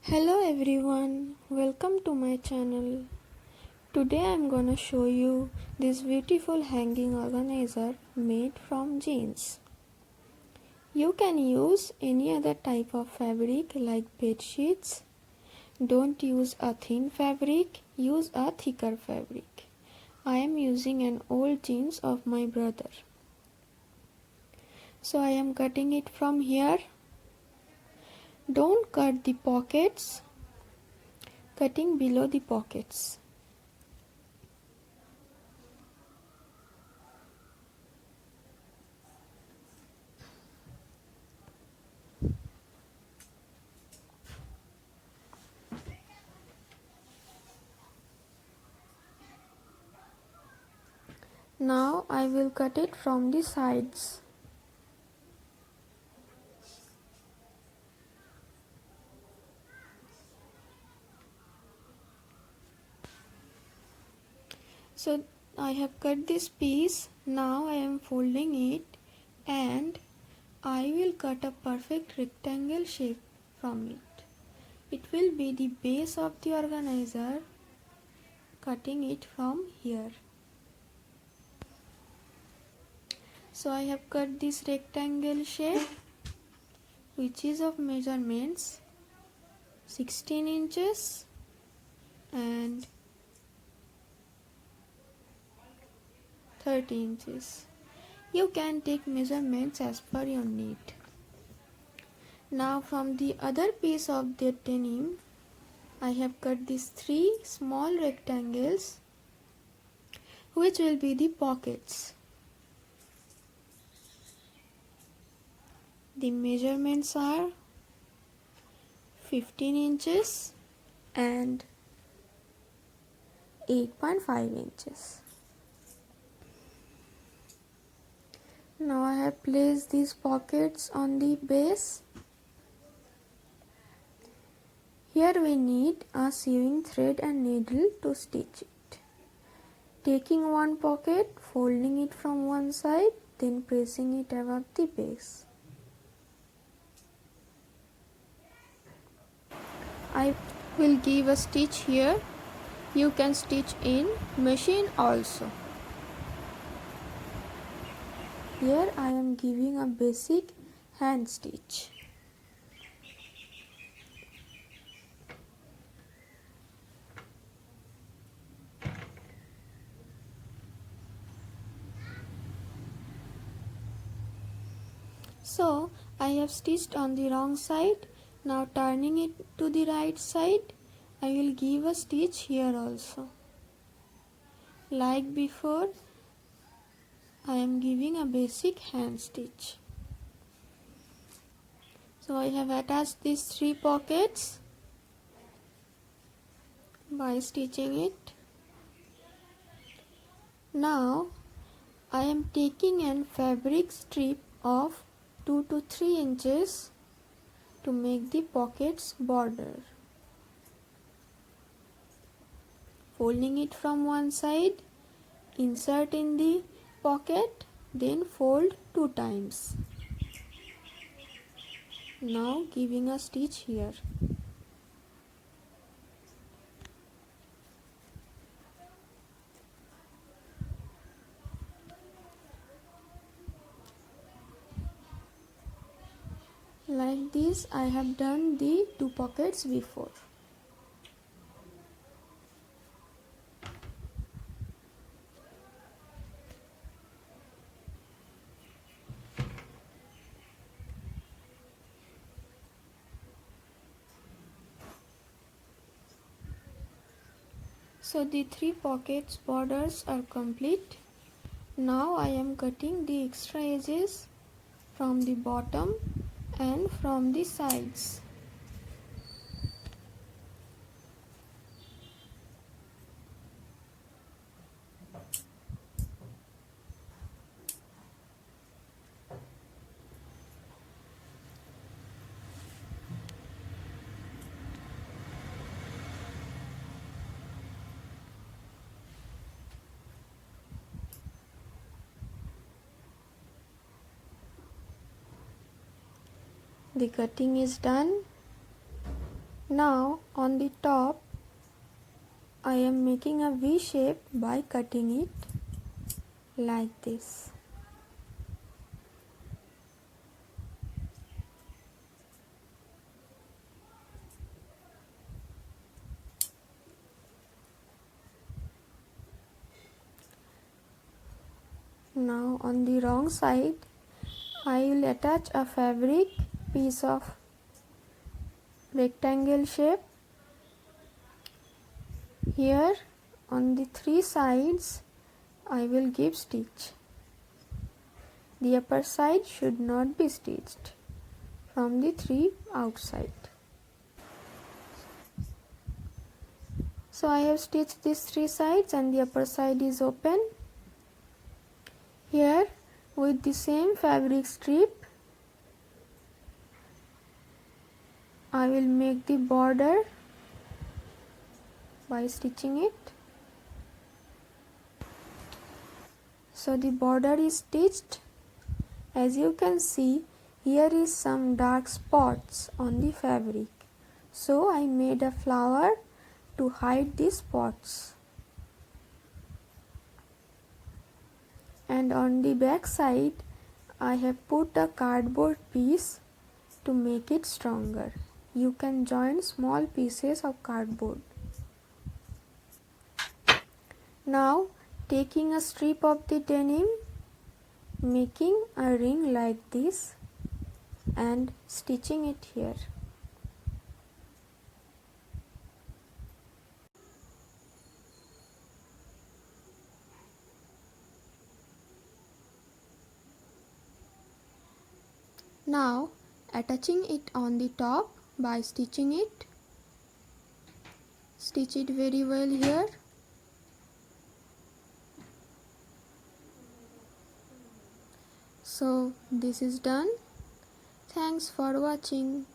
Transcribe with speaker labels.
Speaker 1: Hello everyone, welcome to my channel. Today I am gonna show you this beautiful hanging organizer made from jeans. You can use any other type of fabric like bed sheets. Don't use a thin fabric, use a thicker fabric. I am using an old jeans of my brother. So I am cutting it from here. Don't cut the pockets, cutting below the pockets. Now I will cut it from the sides. So I have cut this piece. Now I am folding it and I will cut a perfect rectangle shape from it. It will be the base of the organizer, cutting it from here. So I have cut this rectangle shape which is of measurements 16 inches and 30 inches. You can take measurements as per your need. Now from the other piece of the denim, I have cut these three small rectangles which will be the pockets. The measurements are 15 inches and 8.5 inches. Now I have placed these pockets on the base. Here we need a sewing thread and needle to stitch it. Taking one pocket, folding it from one side, then pressing it above the base. I will give a stitch here. You can stitch in machine also. Here I am giving a basic hand stitch. So I have stitched on the wrong side. Now turning it to the right side, I will give a stitch here also. Like before, I am giving a basic hand stitch. So I have attached these three pockets by stitching it. Now I am taking an fabric strip of 2 to 3 inches to make the pockets border. Folding it from one side, insert in the pocket, then fold 2 times. Now giving a stitch here. Like this I have done the 2 pockets before. So the 3 pockets borders are complete. Now I am cutting the extra edges from the bottom and from the sides. The cutting is done. Now on the top I am making a V shape by cutting it like this. Now on the wrong side I will attach a fabric piece of rectangle shape. Here on the three sides I will give stitch. The upper side should not be stitched from the three outside. So I have stitched these three sides and the upper side is open. Here with the same fabric strip I will make the border by stitching it. So the border is stitched. As you can see, here is some dark spots on the fabric. So I made a flower to hide these spots. And on the back side I have put a cardboard piece to make it stronger. You can join small pieces of cardboard. Now taking a strip of the denim, making a ring like this and stitching it here. Now attaching it on the top by stitching it. Stitch it very well here. So this is done. Thanks for watching.